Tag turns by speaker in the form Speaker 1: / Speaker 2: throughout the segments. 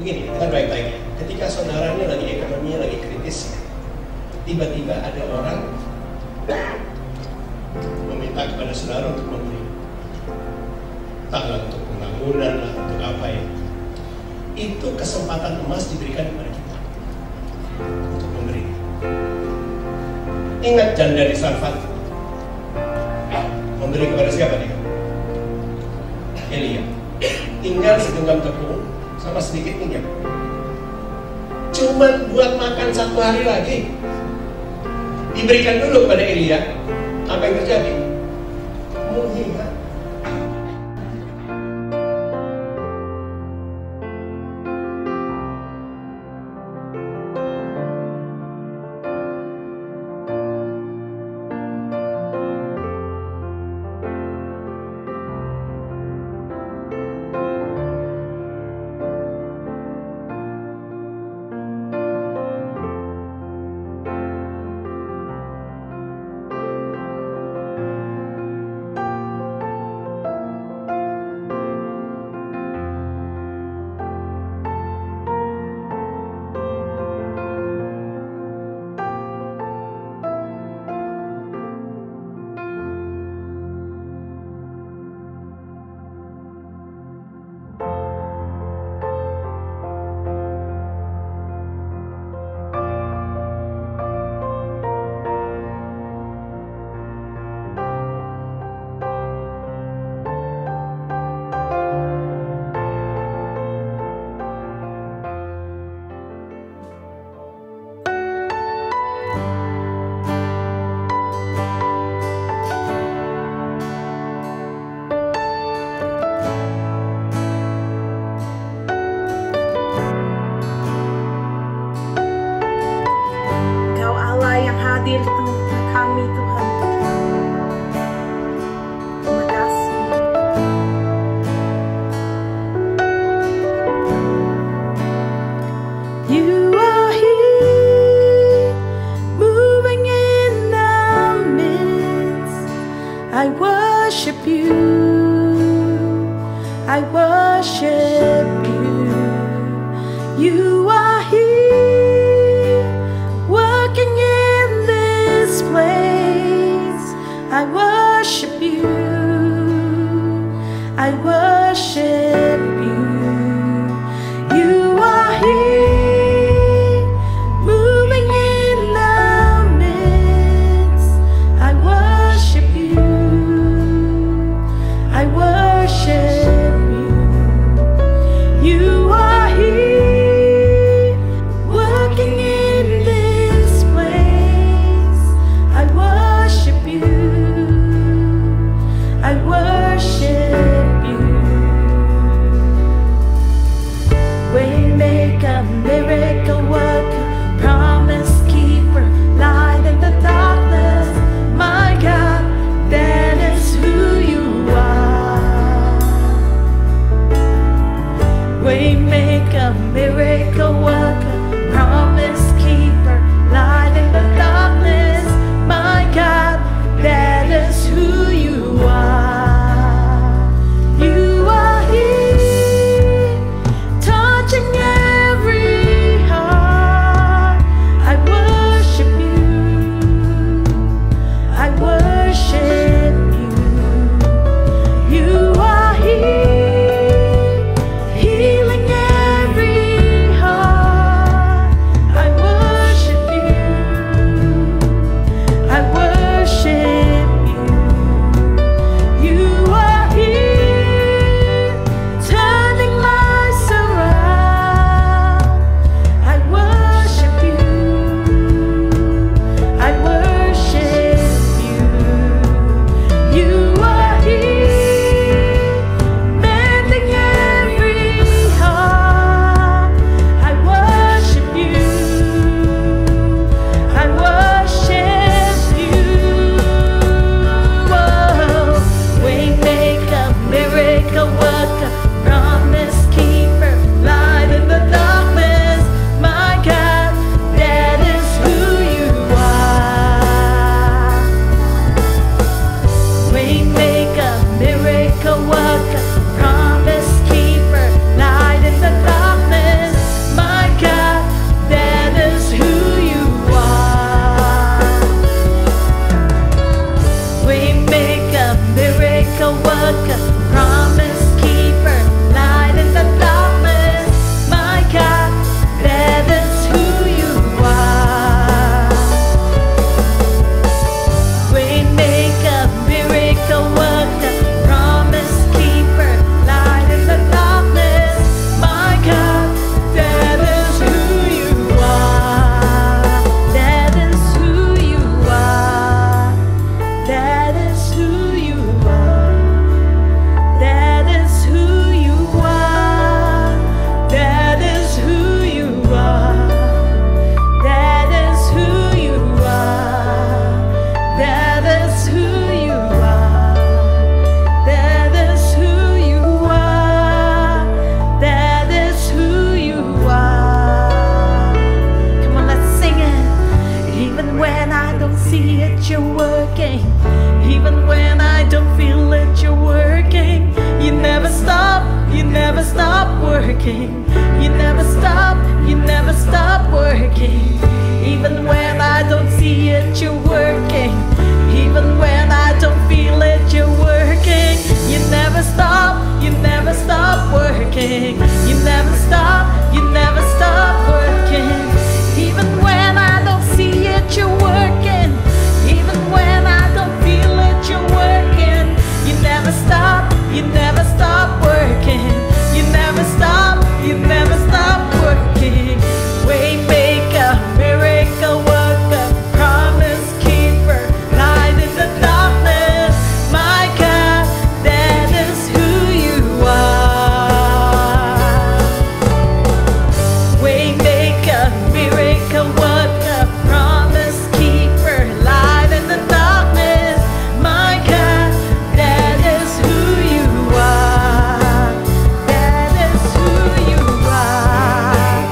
Speaker 1: Begini, dengan baik-baik ya. Ketika saudara ini lagi ekonominya lagi kritis, tiba-tiba ada orang meminta kepada saudara untuk memberi, entahlah untuk pembangunan lah, untuk apa ya. Itu kesempatan emas diberikan kepada kita untuk memberi. Ingat janda di Sarfat memberi kepada siapa dia? Elia. Tinggal segenggam tepung sama sedikit minyak, cuman buat makan 1 hari lagi. Diberikan dulu kepada Elia. Apa yang terjadi? Menghilang.
Speaker 2: Hadir di tengah kami, Tuhan. Terima kasih. You are here, moving in our midst. I worship you. I worship you. You are here, working in this place. I worship you. I worship you. You are here, moving in our midst. I worship you. I worship you. You are here, working in this place. I worship you. I worship you. Waymaker, miracle worker, promise keeper, light in the darkness. My God, that is who you are. Waymaker, miracle worker, promise keeper, light in the darkness. My God, that is who you are. You are here, touching every working. You never stop working. Even when I don't see it, you're working. Even when I don't feel it, you're working. You never stop working. You never stop working. Even when I don't see it, you're working. Even when I don't feel it, you're working. You never stop working. You never stop working. Waymaker, miracle worker, promise keeper, light in the darkness. My God, that is who you are. Waymaker, miracle worker, promise keeper, light in the darkness. My God, that is who you are. That is who you are.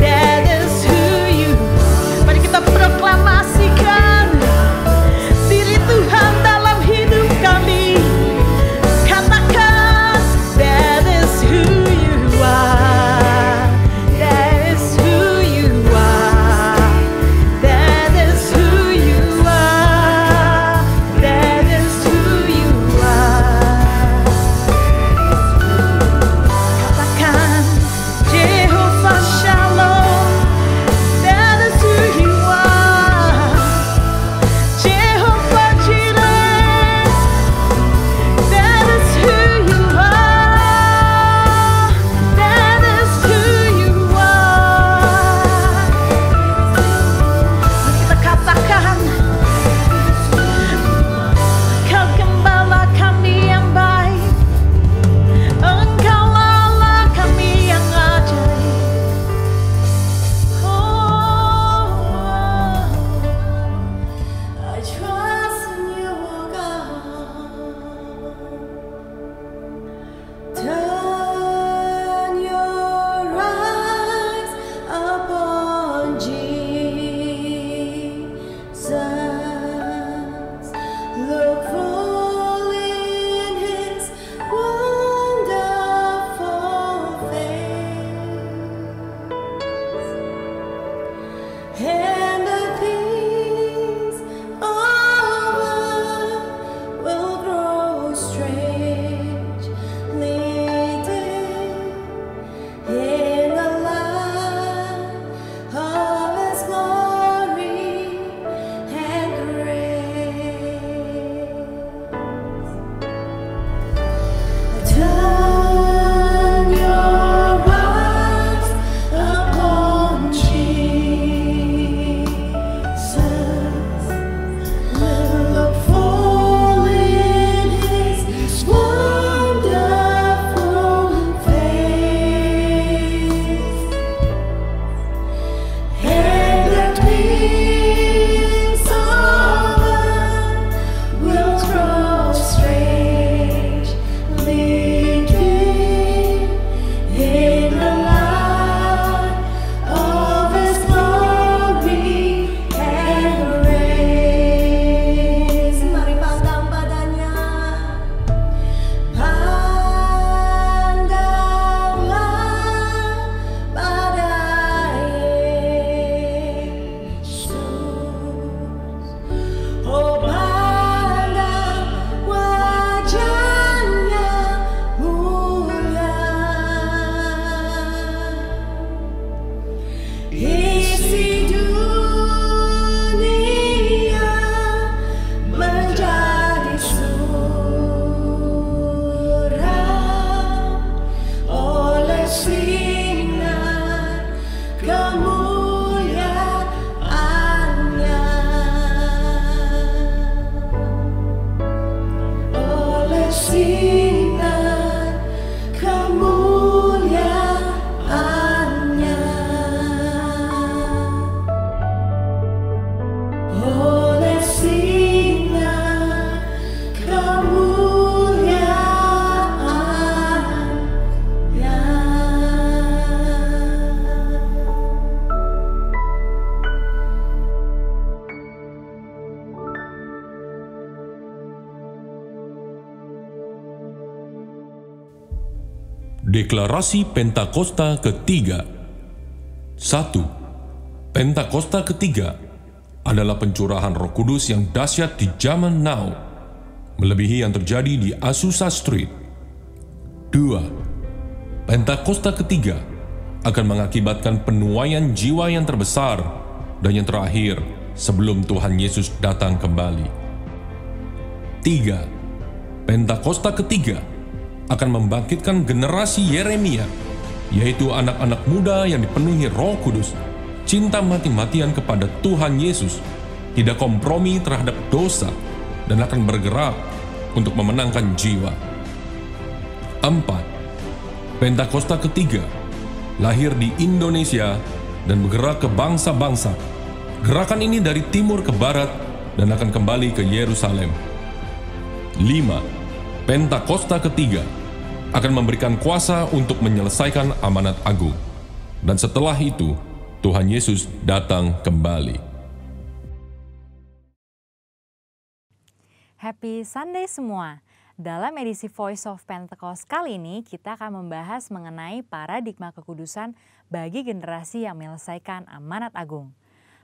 Speaker 2: That is who you are. Mari kita proklamasikan diri Tuhan dalam hidup kami. Katakan, that is who you are. That is who you are. That is who you are. That is who you are. Katakan, Jehovah Shalom. That is who you are. Jehovah Jireh. That is who you are. That is who you are. Kita katakan, Kau gembala kami yang baik. Engkaulah Allah kami yang ajaib. I trust in you, oh God. Turn your eyes upon Jesus. Look full in His wonderful face, and the things of earth will grow strangely dim in the light of His glory and grace. Turn your eyes upon Jesus. Look full in His wonderful face, and the things of earth will grow strangely dim in the light of His glory and grace. Mari pandang padanya, pandanglah pada Yesus. Oh, pandang wajahnya mulia, isi dunia menjadi suram oleh sinar kemuliaannya, oleh sinar kemuliaannya, oleh sinar kemuliaannya. 'Cause
Speaker 3: Deklarasi Pentakosta ketiga. 1. Pentakosta ketiga adalah pencurahan Roh Kudus yang dahsyat di zaman now, melebihi yang terjadi di Azusa Street. 2. Pentakosta ketiga akan mengakibatkan penuaian jiwa yang terbesar dan yang terakhir sebelum Tuhan Yesus datang kembali. 3. Pentakosta ketiga akan membangkitkan generasi Yeremia, yaitu anak-anak muda yang dipenuhi Roh Kudus, cinta mati-matian kepada Tuhan Yesus, tidak kompromi terhadap dosa, dan akan bergerak untuk memenangkan jiwa. 4. Pentakosta ketiga lahir di Indonesia dan bergerak ke bangsa-bangsa. Gerakan ini dari timur ke barat dan akan kembali ke Yerusalem. 5. Pentakosta ketiga akan memberikan kuasa untuk menyelesaikan amanat agung. Dan setelah itu, Tuhan Yesus datang kembali.
Speaker 4: Happy Sunday semua! Dalam edisi Voice of Pentecost kali ini, kita akan membahas mengenai paradigma kekudusan bagi generasi yang menyelesaikan amanat agung.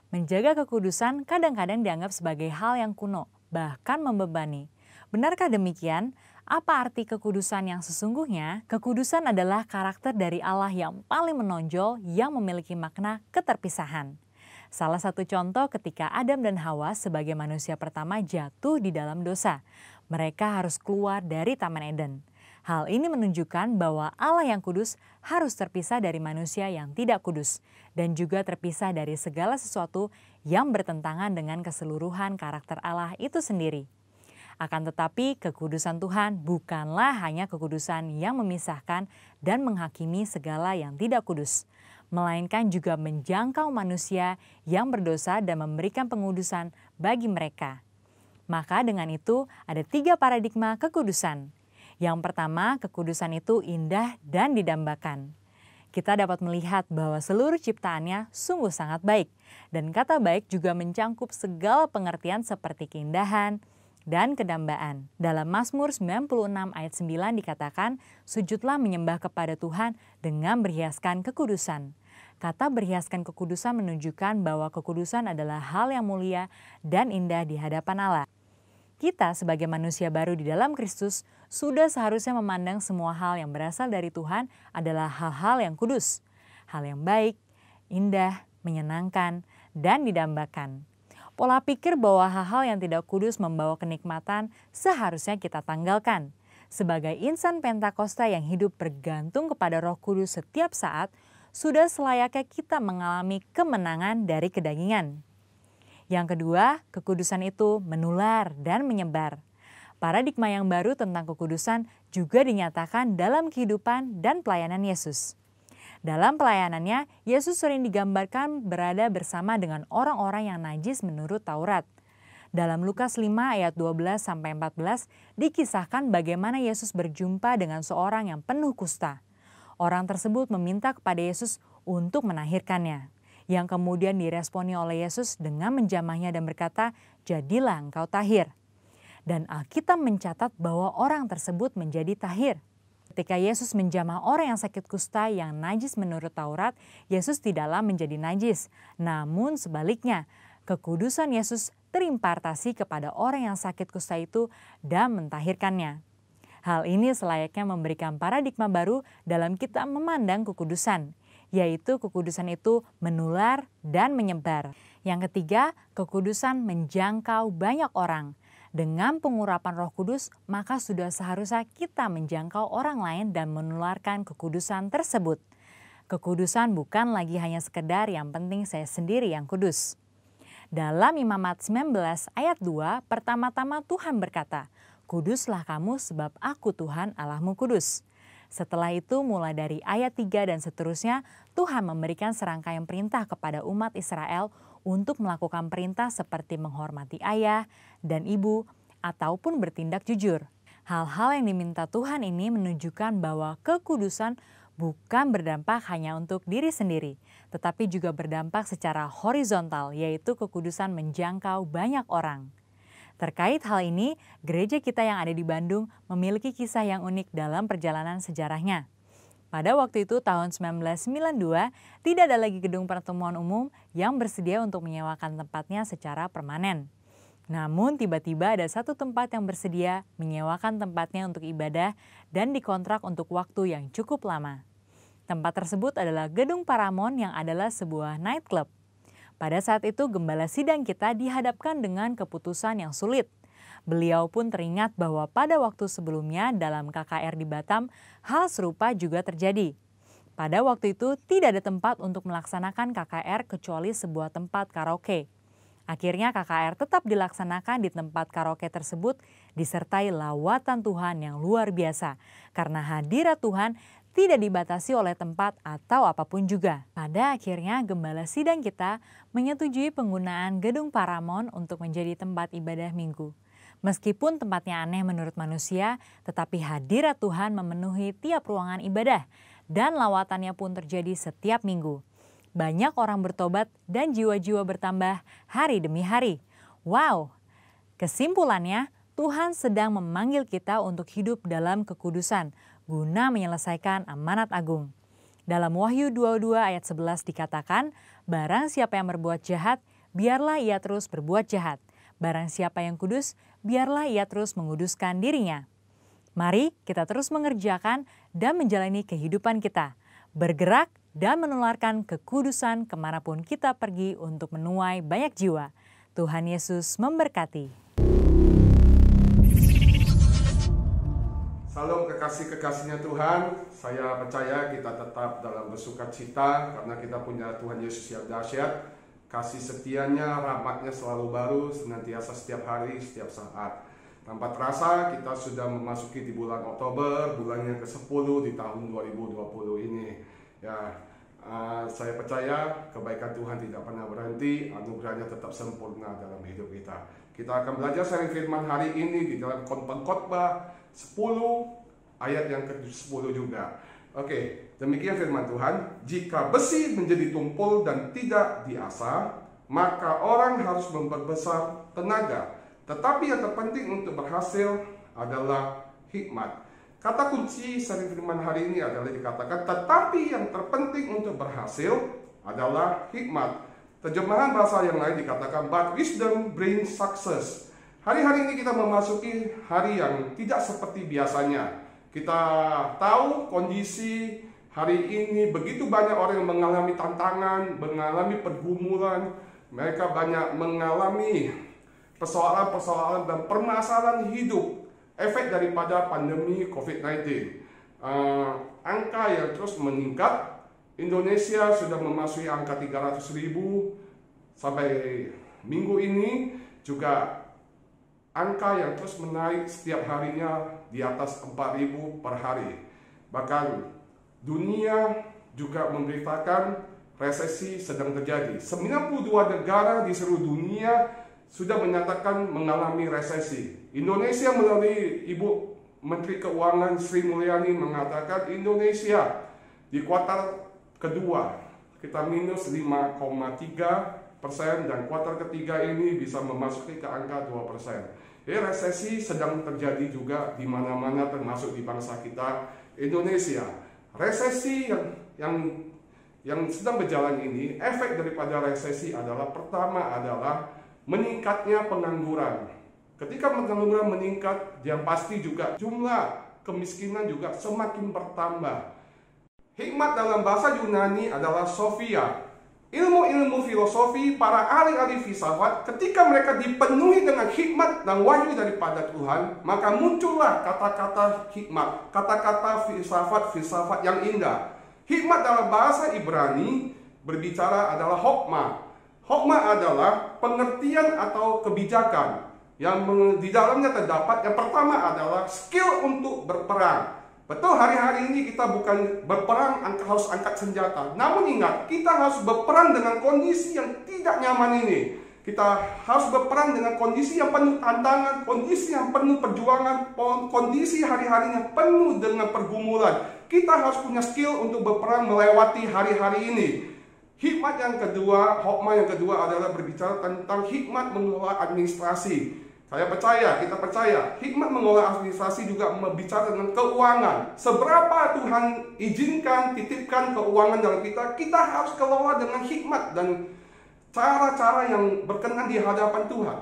Speaker 4: Menjaga kekudusan kadang-kadang dianggap sebagai hal yang kuno, bahkan membebani. Benarkah demikian? Apa arti kekudusan yang sesungguhnya? Kekudusan adalah karakter dari Allah yang paling menonjol yang memiliki makna keterpisahan. Salah satu contoh ketika Adam dan Hawa sebagai manusia pertama jatuh di dalam dosa. Mereka harus keluar dari Taman Eden. Hal ini menunjukkan bahwa Allah yang kudus harus terpisah dari manusia yang tidak kudus dan juga terpisah dari segala sesuatu yang bertentangan dengan keseluruhan karakter Allah itu sendiri. Akan tetapi, kekudusan Tuhan bukanlah hanya kekudusan yang memisahkan dan menghakimi segala yang tidak kudus, melainkan juga menjangkau manusia yang berdosa dan memberikan pengudusan bagi mereka. Maka dengan itu, ada 3 paradigma kekudusan. Yang pertama, kekudusan itu indah dan didambakan. Kita dapat melihat bahwa seluruh ciptaannya sungguh sangat baik, dan kata baik juga mencangkup segala pengertian seperti keindahan dan kedambaan. Dalam Mazmur 96 ayat 9 dikatakan, sujudlah menyembah kepada Tuhan dengan berhiaskan kekudusan. Kata berhiaskan kekudusan menunjukkan bahwa kekudusan adalah hal yang mulia dan indah di hadapan Allah. Kita sebagai manusia baru di dalam Kristus sudah seharusnya memandang semua hal yang berasal dari Tuhan adalah hal-hal yang kudus, hal yang baik, indah, menyenangkan, dan didambakan. Pola pikir bahwa hal-hal yang tidak kudus membawa kenikmatan seharusnya kita tanggalkan. Sebagai insan Pentakosta yang hidup bergantung kepada Roh Kudus setiap saat, sudah selayaknya kita mengalami kemenangan dari kedagingan. Yang kedua, kekudusan itu menular dan menyebar. Paradigma yang baru tentang kekudusan juga dinyatakan dalam kehidupan dan pelayanan Yesus. Dalam pelayanannya, Yesus sering digambarkan berada bersama dengan orang-orang yang najis menurut Taurat. Dalam Lukas 5 ayat 12-14 dikisahkan bagaimana Yesus berjumpa dengan seorang yang penuh kusta. Orang tersebut meminta kepada Yesus untuk menahirkannya, yang kemudian diresponi oleh Yesus dengan menjamahnya dan berkata, "Jadilah engkau tahir." Dan Alkitab mencatat bahwa orang tersebut menjadi tahir. Ketika Yesus menjamah orang yang sakit kusta yang najis menurut Taurat, Yesus tidaklah menjadi najis. Namun sebaliknya, kekudusan Yesus terimpartasi kepada orang yang sakit kusta itu dan mentahirkannya. Hal ini selayaknya memberikan paradigma baru dalam kita memandang kekudusan, yaitu kekudusan itu menular dan menyebar. Yang ketiga, kekudusan menjangkau banyak orang. Dengan pengurapan Roh Kudus, maka sudah seharusnya kita menjangkau orang lain dan menularkan kekudusan tersebut. Kekudusan bukan lagi hanya sekedar yang penting saya sendiri yang kudus. Dalam Imamat 19 ayat 2, pertama-tama Tuhan berkata, "Kuduslah kamu sebab aku Tuhan Allahmu kudus." Setelah itu mulai dari ayat 3 dan seterusnya, Tuhan memberikan serangkaian perintah kepada umat Israel untuk melakukan perintah seperti menghormati ayah dan ibu ataupun bertindak jujur. Hal-hal yang diminta Tuhan ini menunjukkan bahwa kekudusan bukan berdampak hanya untuk diri sendiri, tetapi juga berdampak secara horizontal, yaitu kekudusan menjangkau banyak orang. Terkait hal ini, gereja kita yang ada di Bandung memiliki kisah yang unik dalam perjalanan sejarahnya. Pada waktu itu tahun 1992 tidak ada lagi gedung pertemuan umum yang bersedia untuk menyewakan tempatnya secara permanen. Namun tiba-tiba ada satu tempat yang bersedia menyewakan tempatnya untuk ibadah dan dikontrak untuk waktu yang cukup lama. Tempat tersebut adalah Gedung Paramount yang adalah sebuah nightclub. Pada saat itu gembala sidang kita dihadapkan dengan keputusan yang sulit. Beliau pun teringat bahwa pada waktu sebelumnya dalam KKR di Batam, hal serupa juga terjadi. Pada waktu itu tidak ada tempat untuk melaksanakan KKR kecuali sebuah tempat karaoke. Akhirnya KKR tetap dilaksanakan di tempat karaoke tersebut disertai lawatan Tuhan yang luar biasa. Karena hadirat Tuhan tidak dibatasi oleh tempat atau apapun juga. Pada akhirnya gembala sidang kita menyetujui penggunaan Gedung Paramount untuk menjadi tempat ibadah minggu. Meskipun tempatnya aneh menurut manusia, tetapi hadirat Tuhan memenuhi tiap ruangan ibadah dan lawatannya pun terjadi setiap minggu. Banyak orang bertobat dan jiwa-jiwa bertambah hari demi hari. Wow! Kesimpulannya, Tuhan sedang memanggil kita untuk hidup dalam kekudusan guna menyelesaikan amanat agung. Dalam Wahyu 22 ayat 11 dikatakan, barang siapa yang berbuat jahat, biarlah ia terus berbuat jahat. Barang siapa yang kudus, biarlah ia terus menguduskan dirinya. Mari kita terus mengerjakan dan menjalani kehidupan kita, bergerak dan menularkan kekudusan kemanapun kita pergi untuk menuai banyak jiwa. Tuhan Yesus memberkati.
Speaker 5: Salam kekasih-kekasihnya Tuhan, saya percaya kita tetap dalam bersukacita karena kita punya Tuhan Yesus yang dahsyat. Kasih setianya, rahmatnya selalu baru, senantiasa setiap hari, setiap saat. Tanpa terasa kita sudah memasuki di bulan Oktober, bulan yang ke-10 di tahun 2020 ini. Ya, saya percaya kebaikan Tuhan tidak pernah berhenti, anugerahnya tetap sempurna dalam hidup kita. Kita akan belajar sharing firman hari ini di dalam Pengkhotbah 10 ayat yang ke-10 juga. Oke, demikian firman Tuhan. Jika besi menjadi tumpul dan tidak diasah, maka orang harus memperbesar tenaga. Tetapi yang terpenting untuk berhasil adalah hikmat. Kata kunci sharing firman hari ini adalah dikatakan, tetapi yang terpenting untuk berhasil adalah hikmat. Terjemahan bahasa yang lain dikatakan, but wisdom brings success. Hari-hari ini kita memasuki hari yang tidak seperti biasanya. Kita tahu kondisi hari ini begitu banyak orang yang mengalami tantangan, mengalami pergumulan. Mereka banyak mengalami persoalan-persoalan dan permasalahan hidup. Efek daripada pandemi COVID-19. Angka yang terus meningkat. Indonesia sudah memasuki angka 300.000. Sampai minggu ini juga angka yang terus menaik setiap harinya di atas 4.000 per hari. Bahkan dunia juga memberitakan resesi sedang terjadi. 92 negara di seluruh dunia sudah menyatakan mengalami resesi. Indonesia melalui Ibu Menteri Keuangan Sri Mulyani mengatakan Indonesia di kuartal kedua kita minus 5,3% dan kuartal ketiga ini bisa memasuki ke angka 2%. Resesi sedang terjadi juga di mana-mana termasuk di bangsa kita Indonesia. Resesi yang sedang berjalan ini, efek daripada resesi adalah pertama adalah meningkatnya pengangguran. Ketika pengangguran meningkat, yang pasti juga jumlah kemiskinan juga semakin bertambah. Hikmat dalam bahasa Yunani adalah Sophia. Ilmu-ilmu filosofi, para ahli-ahli filsafat, ketika mereka dipenuhi dengan hikmat dan wahyu daripada Tuhan, maka muncullah kata-kata hikmat, kata-kata filsafat yang indah. Hikmat dalam bahasa Ibrani berbicara adalah hokmah. Hokmah adalah pengertian atau kebijakan yang di dalamnya terdapat. Yang pertama adalah skill untuk berperang. Betul, hari-hari ini kita bukan berperang harus angkat senjata. Namun ingat, kita harus berperang dengan kondisi yang tidak nyaman ini. Kita harus berperang dengan kondisi yang penuh tantangan, kondisi yang penuh perjuangan, kondisi hari-harinya penuh dengan pergumulan. Kita harus punya skill untuk berperang melewati hari-hari ini. Hikmat yang kedua, hokmah yang kedua adalah berbicara tentang hikmat mengelola administrasi. Saya percaya, kita percaya, hikmat mengolah administrasi juga berbicara tentang keuangan. Seberapa Tuhan izinkan, titipkan keuangan dalam kita harus kelola dengan hikmat dan cara-cara yang berkenan di hadapan Tuhan.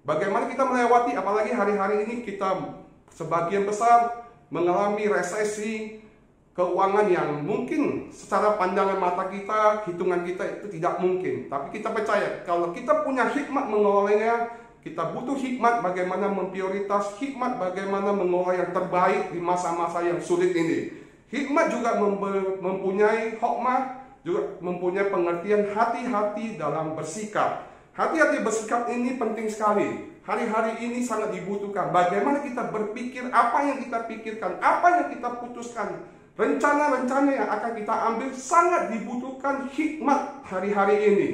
Speaker 5: Bagaimana kita melewati, apalagi hari-hari ini kita sebagian besar mengalami resesi keuangan yang mungkin secara pandangan mata kita, hitungan kita itu tidak mungkin. Tapi kita percaya, kalau kita punya hikmat mengelolanya, kita butuh hikmat bagaimana memprioritas, hikmat bagaimana mengolah yang terbaik di masa-masa yang sulit ini. Hikmat juga mempunyai hikmah, juga mempunyai pengertian hati-hati dalam bersikap. Hati-hati bersikap ini penting sekali. Hari-hari ini sangat dibutuhkan. Bagaimana kita berpikir, apa yang kita pikirkan, apa yang kita putuskan, rencana-rencana yang akan kita ambil sangat dibutuhkan hikmat hari-hari ini.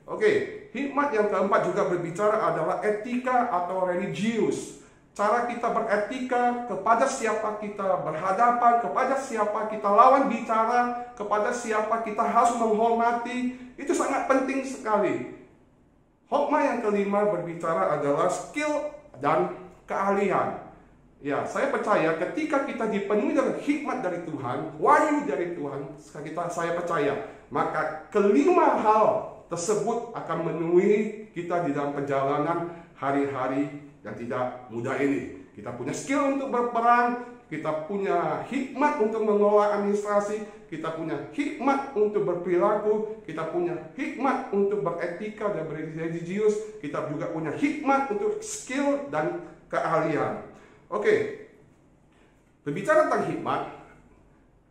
Speaker 5: Oke. Hikmat yang keempat juga berbicara adalah etika atau religius. Cara kita beretika kepada siapa kita berhadapan, kepada siapa kita lawan bicara, kepada siapa kita harus menghormati, itu sangat penting sekali. Hikmah yang kelima berbicara adalah skill dan keahlian. Ya, saya percaya ketika kita dipenuhi dengan hikmat dari Tuhan, wahyu dari Tuhan, saya percaya, maka kelima hal tersebut akan memenuhi kita di dalam perjalanan hari-hari yang tidak mudah ini. Kita punya skill untuk berperang, kita punya hikmat untuk mengelola administrasi, kita punya hikmat untuk berperilaku, kita punya hikmat untuk beretika dan religius, kita juga punya hikmat untuk skill dan keahlian. Oke, berbicara tentang hikmat,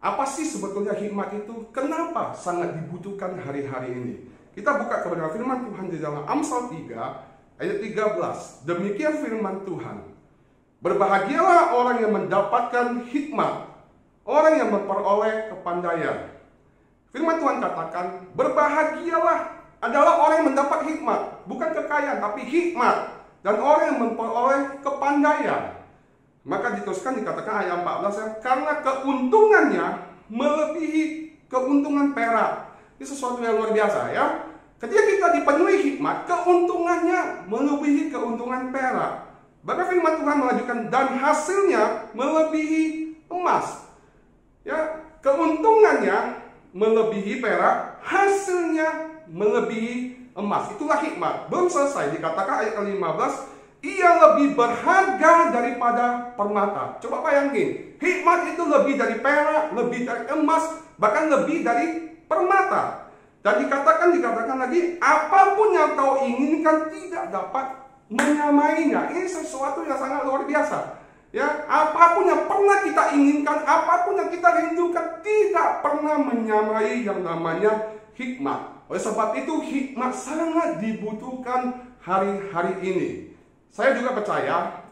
Speaker 5: apa sih sebetulnya hikmat itu? Kenapa sangat dibutuhkan hari-hari ini? Kita buka kebenaran firman Tuhan di dalam Amsal 3 ayat 13. Demikian firman Tuhan. Berbahagialah orang yang mendapatkan hikmat, orang yang memperoleh kepandaian. Firman Tuhan katakan, berbahagialah adalah orang yang mendapat hikmat, bukan kekayaan tapi hikmat, dan orang yang memperoleh kepandaian. Maka diteruskan dikatakan ayat 14 ya, karena keuntungannya melebihi keuntungan perak. Ini sesuatu yang luar biasa ya. Ketika kita dipenuhi hikmat, keuntungannya melebihi keuntungan perak. Bahkan firman Tuhan melanjutkan, dan hasilnya melebihi emas. Ya, keuntungannya melebihi perak, hasilnya melebihi emas. Itulah hikmat. Belum selesai, dikatakan ayat ke-15, ia lebih berharga daripada permata. Coba bayangin, hikmat itu lebih dari perak, lebih dari emas, bahkan lebih dari permata. Dan dikatakan lagi, apapun yang kau inginkan tidak dapat menyamainya. Ini sesuatu yang sangat luar biasa. Ya, apapun yang pernah kita inginkan, apapun yang kita rindukan tidak pernah menyamai yang namanya hikmat. Oleh sebab itu hikmat sangat dibutuhkan hari-hari ini. Saya juga percaya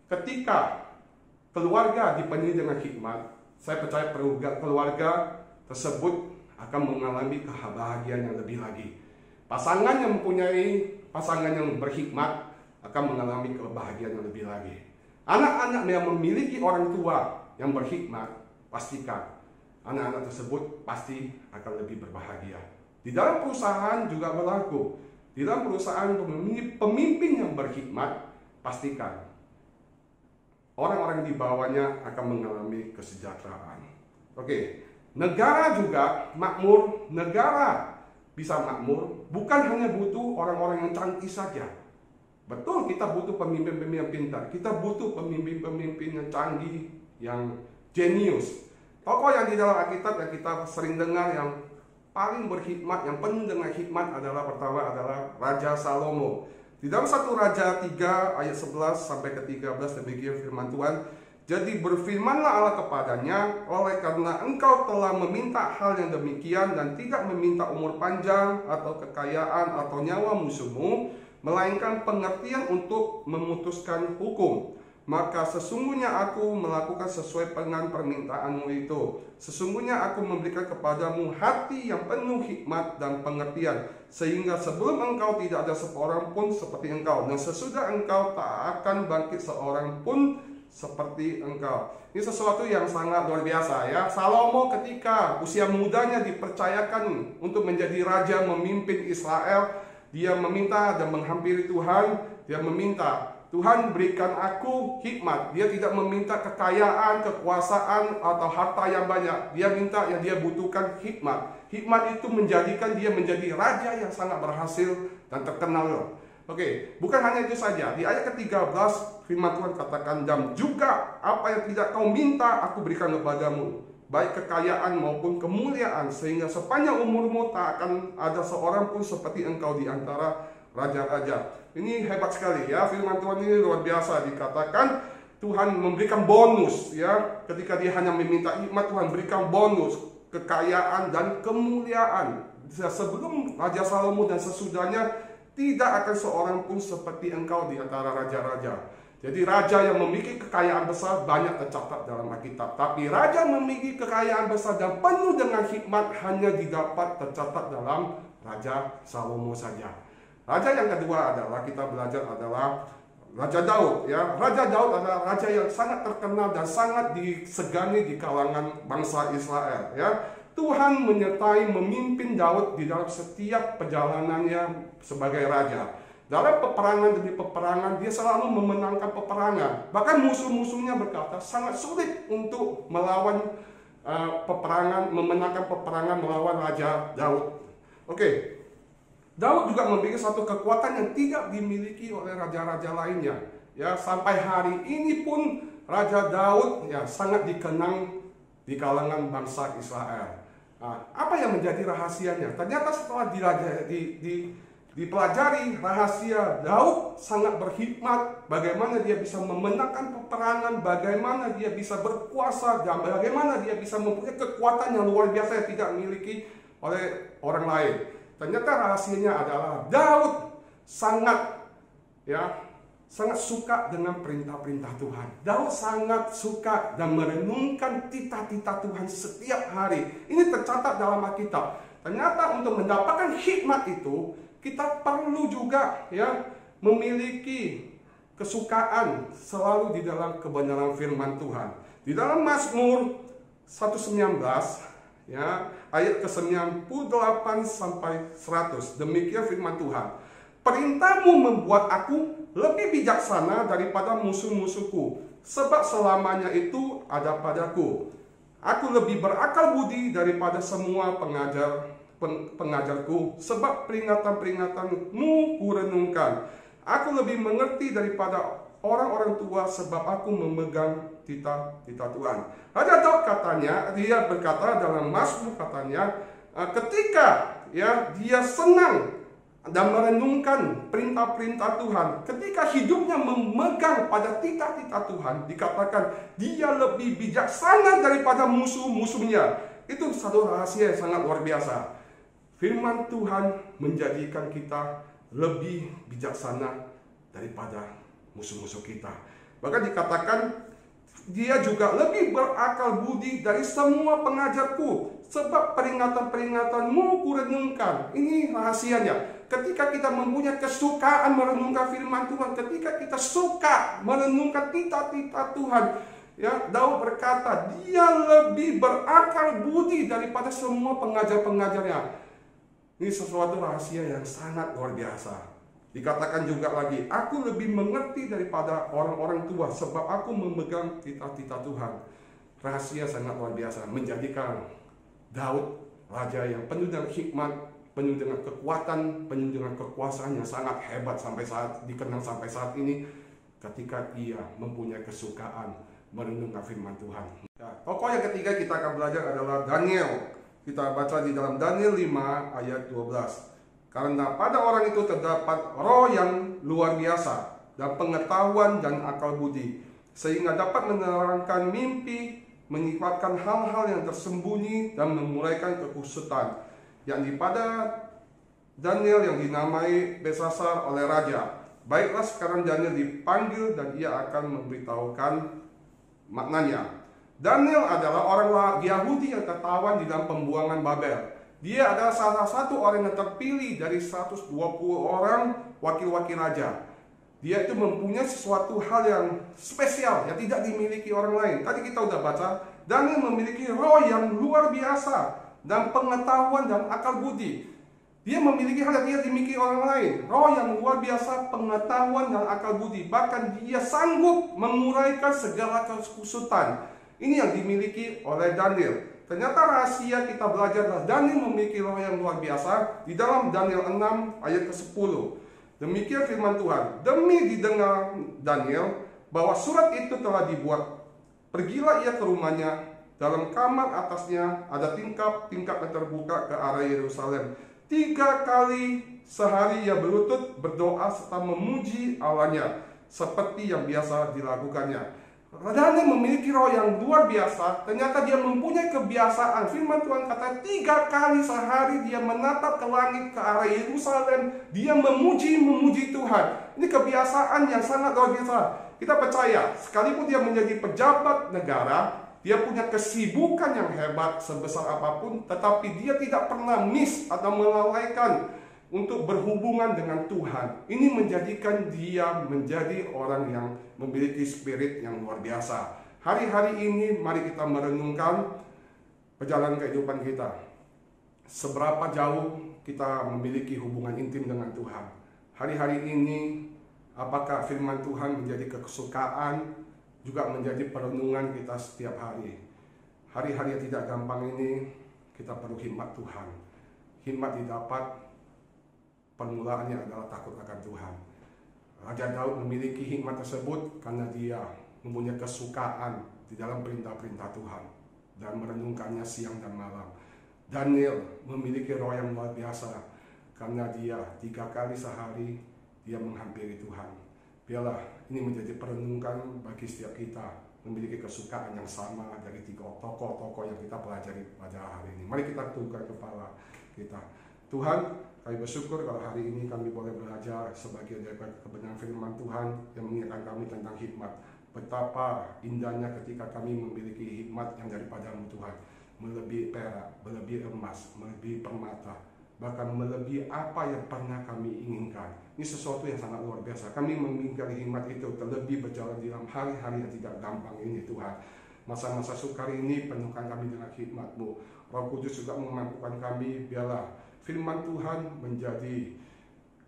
Speaker 5: ketika keluarga dipenuhi dengan hikmat, saya percaya keluarga tersebut akan mengalami kebahagiaan yang lebih lagi. Pasangan yang mempunyai pasangan yang berhikmat akan mengalami kebahagiaan yang lebih lagi. Anak-anak yang memiliki orang tua yang berhikmat, pastikan anak-anak tersebut pasti akan lebih berbahagia. Di dalam perusahaan juga berlaku. Di dalam perusahaan memiliki pemimpin yang berhikmat, pastikan orang-orang di bawahnya akan mengalami kesejahteraan. Oke. Negara juga makmur, negara bisa makmur, bukan hanya butuh orang-orang yang canggih saja. Betul, kita butuh pemimpin-pemimpin yang pintar, kita butuh pemimpin-pemimpin yang canggih, yang jenius. Tokoh yang di dalam Alkitab yang kita sering dengar yang paling berhikmat, yang penuh dengan hikmat adalah pertama adalah Raja Salomo. Di dalam 1 Raja 3 ayat 11 sampai ke 13 demikian firman Tuhan. Jadi berfirmanlah Allah kepadanya, oleh karena engkau telah meminta hal yang demikian dan tidak meminta umur panjang atau kekayaan atau nyawa musuhmu, melainkan pengertian untuk memutuskan hukum. Maka sesungguhnya aku melakukan sesuai dengan permintaanmu itu. Sesungguhnya aku memberikan kepadamu hati yang penuh hikmat dan pengertian, sehingga sebelum engkau tidak ada seorang pun seperti engkau, dan sesudah engkau tak akan bangkit seorang pun seperti engkau. Ini sesuatu yang sangat luar biasa ya. Salomo ketika usia mudanya dipercayakan untuk menjadi raja memimpin Israel, dia meminta dan menghampiri Tuhan. Dia meminta Tuhan berikan aku hikmat. Dia tidak meminta kekayaan, kekuasaan, atau harta yang banyak. Dia minta yang dia butuhkan hikmat. Hikmat itu menjadikan dia menjadi raja yang sangat berhasil dan terkenal. Oke, bukan hanya itu saja. Di ayat ke-13 firman Tuhan katakan, dan juga apa yang tidak kau minta aku berikan kepadamu, baik kekayaan maupun kemuliaan, sehingga sepanjang umurmu tak akan ada seorang pun seperti engkau di antara raja-raja. Ini hebat sekali ya, firman Tuhan ini luar biasa. Dikatakan Tuhan memberikan bonus ya, ketika dia hanya meminta hikmat, Tuhan berikan bonus kekayaan dan kemuliaan. Sebelum Raja Salomo dan sesudahnya tidak akan seorang pun seperti engkau di antara raja-raja. Jadi raja yang memiliki kekayaan besar banyak tercatat dalam Alkitab, tapi raja memiliki kekayaan besar dan penuh dengan hikmat hanya didapat tercatat dalam Raja Salomo saja. Raja yang kedua adalah kita belajar adalah Raja Daud ya. Raja Daud adalah raja yang sangat terkenal dan sangat disegani di kalangan bangsa Israel ya. Tuhan menyertai memimpin Daud di dalam setiap perjalanannya sebagai raja. Dalam peperangan demi peperangan dia selalu memenangkan peperangan. Bahkan musuh-musuhnya berkata sangat sulit untuk melawan peperangan, memenangkan peperangan melawan Raja Daud. Oke. Daud juga memiliki satu kekuatan yang tidak dimiliki oleh raja-raja lainnya. Ya, sampai hari ini pun Raja Daud ya sangat dikenang di kalangan bangsa Israel. Nah, apa yang menjadi rahasianya? Ternyata setelah dipelajari rahasia Daud sangat berhikmat, bagaimana dia bisa memenangkan peperangan, bagaimana dia bisa berkuasa, dan bagaimana dia bisa mempunyai kekuatan yang luar biasa yang tidak dimiliki oleh orang lain. Ternyata rahasianya adalah Daud sangat suka dengan perintah-perintah Tuhan. Daud sangat suka dan merenungkan titah-titah Tuhan setiap hari. Ini tercatat dalam Alkitab. Ternyata untuk mendapatkan hikmat itu, kita perlu juga memiliki kesukaan selalu di dalam kebenaran firman Tuhan. Di dalam Mazmur 119 ya, ayat ke-98 sampai 100. Demikian firman Tuhan. Perintahmu membuat aku lebih bijaksana daripada musuh-musuhku, sebab selamanya itu ada padaku. Aku lebih berakal budi daripada semua pengajarku, sebab peringatan-peringatanmu kurenungkan. Aku lebih mengerti daripada orang-orang tua, sebab aku memegang titah-titah Tuhan. Raja Daud katanya, dia berkata dalam Mazmur katanya, ketika dia senang dan merenungkan perintah-perintah Tuhan, ketika hidupnya memegang pada titah-titah Tuhan, dikatakan dia lebih bijaksana daripada musuh-musuhnya. Itu satu rahasia yang sangat luar biasa. Firman Tuhan menjadikan kita lebih bijaksana daripada musuh-musuh kita. Bahkan dikatakan dia juga lebih berakal budi dari semua pengajarku, sebab peringatan-peringatanmu kurenungkan. Ini rahasianya. Ketika kita mempunyai kesukaan merenungkan firman Tuhan, ketika kita suka merenungkan titah-titah Tuhan, ya, Daud berkata dia lebih berakal budi daripada semua pengajar-pengajarnya. Ini sesuatu rahasia yang sangat luar biasa. Dikatakan juga lagi, aku lebih mengerti daripada orang-orang tua, sebab aku memegang titah-titah Tuhan. Rahasia sangat luar biasa, menjadikan Daud raja yang penuh dengan hikmat, penuh dengan kekuatan, penuh dengan kekuasaan yang sangat hebat dikenang sampai saat ini, ketika ia mempunyai kesukaan merenungkan firman Tuhan. Nah, tokoh yang ketiga kita akan belajar adalah Daniel. Kita baca di dalam Daniel 5 ayat 12. Karena pada orang itu terdapat roh yang luar biasa dan pengetahuan dan akal budi, sehingga dapat menerangkan mimpi, menyifatkan hal-hal yang tersembunyi dan memuraikan kekusutan. Yang pada Daniel yang dinamai Belsasar oleh raja. Baiklah, sekarang Daniel dipanggil dan ia akan memberitahukan maknanya. Daniel adalah orang Yahudi yang tertawan di dalam pembuangan Babel. Dia adalah salah satu orang yang terpilih dari 120 orang wakil-wakil raja. Dia itu mempunyai sesuatu hal yang spesial yang tidak dimiliki orang lain. Tadi kita sudah baca, Daniel memiliki roh yang luar biasa dan pengetahuan dan akal budi. Dia memiliki hal yang tidak dimiliki orang lain. Roh yang luar biasa, pengetahuan dan akal budi. Bahkan dia sanggup menguraikan segala kekusutan. Ini yang dimiliki oleh Daniel. Ternyata rahasia kita belajar adalah Daniel memiliki roh yang luar biasa. Di dalam Daniel 6 ayat ke-10. Demikian firman Tuhan. Demi didengar Daniel bahwa surat itu telah dibuat. Pergilah ia ke rumahnya. Dalam kamar atasnya ada tingkap-tingkap yang terbuka ke arah Yerusalem. 3 kali sehari ia berlutut berdoa serta memuji Allahnya seperti yang biasa dilakukannya. Daniel memiliki roh yang luar biasa. Ternyata dia mempunyai kebiasaan. Firman Tuhan kata 3 kali sehari dia menatap ke langit ke arah Yerusalem. Dia memuji Tuhan. Ini kebiasaan yang sangat luar biasa. Kita percaya sekalipun dia menjadi pejabat negara, dia punya kesibukan yang hebat sebesar apapun, tetapi dia tidak pernah miss atau melalaikan untuk berhubungan dengan Tuhan. Ini menjadikan dia menjadi orang yang memiliki spirit yang luar biasa. Hari-hari ini mari kita merenungkan perjalanan kehidupan kita. Seberapa jauh kita memiliki hubungan intim dengan Tuhan. Hari-hari ini apakah firman Tuhan menjadi kesukaan, juga menjadi perenungan kita setiap hari. Hari-hari yang tidak gampang ini, kita perlu hikmat Tuhan. Hikmat didapat, permulaannya adalah takut akan Tuhan. Raja Daud memiliki hikmat tersebut karena dia mempunyai kesukaan di dalam perintah-perintah Tuhan dan merenungkannya siang dan malam. Daniel memiliki roh yang luar biasa karena dia 3 kali sehari dia menghampiri Tuhan. Biarlah ini menjadi perenungan bagi setiap kita, memiliki kesukaan yang sama dari 3 tokoh-tokoh yang kita pelajari pada hari ini. Mari kita tundukkan kepala kita. Tuhan, kami bersyukur kalau hari ini kami boleh belajar sebagian dari kebenaran firman Tuhan yang mengingatkan kami tentang hikmat. Betapa indahnya ketika kami memiliki hikmat yang daripadamu Tuhan. Melebihi perak, melebihi emas, melebihi permata, bahkan melebihi apa yang pernah kami inginkan. Ini sesuatu yang sangat luar biasa. Kami menginginkan hikmat itu terlebih berjalan dalam hari-hari yang tidak gampang ini Tuhan. Masa-masa sukar ini penuhkan kami dengan hikmat-Mu. Roh Kudus juga memampukan kami. Biarlah firman Tuhan menjadi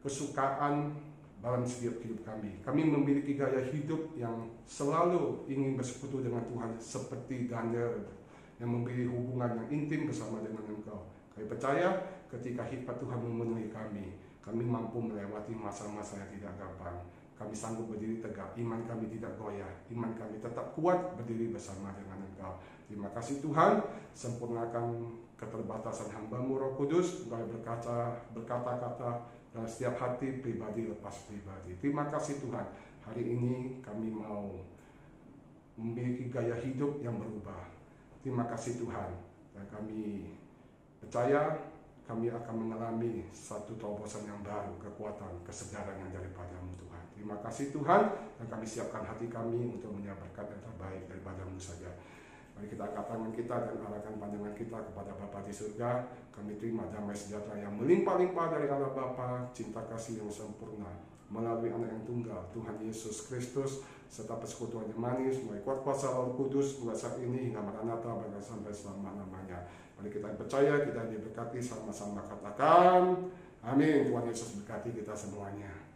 Speaker 5: kesukaan dalam setiap hidup kami. Kami memiliki gaya hidup yang selalu ingin bersekutu dengan Tuhan seperti Daniel yang memiliki hubungan yang intim bersama dengan Engkau. Kami percaya ketika hikmat Tuhan memenuhi kami mampu melewati masa-masa yang tidak gampang. Kami sanggup berdiri tegak, iman kami tidak goyah, iman kami tetap kuat berdiri bersama dengan Engkau. Terima kasih Tuhan, sempurnakan keterbatasan hamba-Mu Roh Kudus, boleh berkata-kata dalam setiap hati pribadi lepas pribadi. Terima kasih Tuhan, hari ini kami mau memiliki gaya hidup yang berubah. Terima kasih Tuhan, dan kami percaya kami akan mengalami satu terobosan yang baru, kekuatan, kesegaran yang daripada-Mu Tuhan. Terima kasih Tuhan, dan kami siapkan hati kami untuk menyambut berkat yang terbaik daripada-Mu saja. Mari kita angkat tangan kita dan arahkan pandangan kita kepada Bapa di surga. Kami terima damai sejahtera yang melimpah-limpah dari Allah Bapa, cinta kasih yang sempurna, melalui anak yang tunggal, Tuhan Yesus Kristus, serta persekutuan yang manis, mulai kuat kuasa Roh Kudus, mulai saat ini hingga maranatha, bahkan sampai selama-lamanya. Mari kita percaya, kita diberkati, sama-sama katakan, amin. Tuhan Yesus berkati kita semuanya.